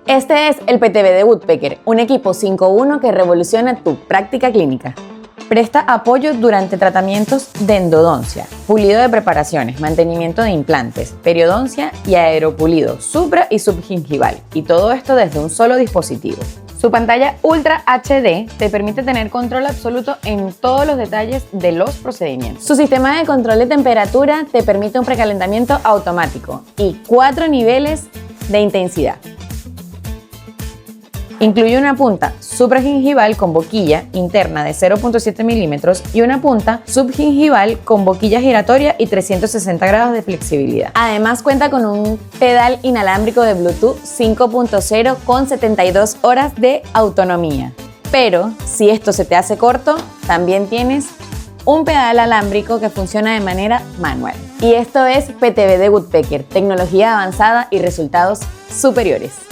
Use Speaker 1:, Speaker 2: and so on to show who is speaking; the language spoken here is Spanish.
Speaker 1: Este es el PTB de Woodpecker, un equipo 5.1 que revoluciona tu práctica clínica. Presta apoyo durante tratamientos de endodoncia, pulido de preparaciones, mantenimiento de implantes, periodoncia y aeropulido supra y subgingival, y todo esto desde un solo dispositivo. Su pantalla Ultra HD te permite tener control absoluto en todos los detalles de los procedimientos. Su sistema de control de temperatura te permite un precalentamiento automático y 4 niveles de intensidad. Incluye una punta supragingival con boquilla interna de 0.7 milímetros y una punta subgingival con boquilla giratoria y 360 grados de flexibilidad. Además cuenta con un pedal inalámbrico de Bluetooth 5.0 con 72 horas de autonomía. Pero si esto se te hace corto, también tienes un pedal alámbrico que funciona de manera manual. Y esto es PTB de Woodpecker, tecnología avanzada y resultados superiores.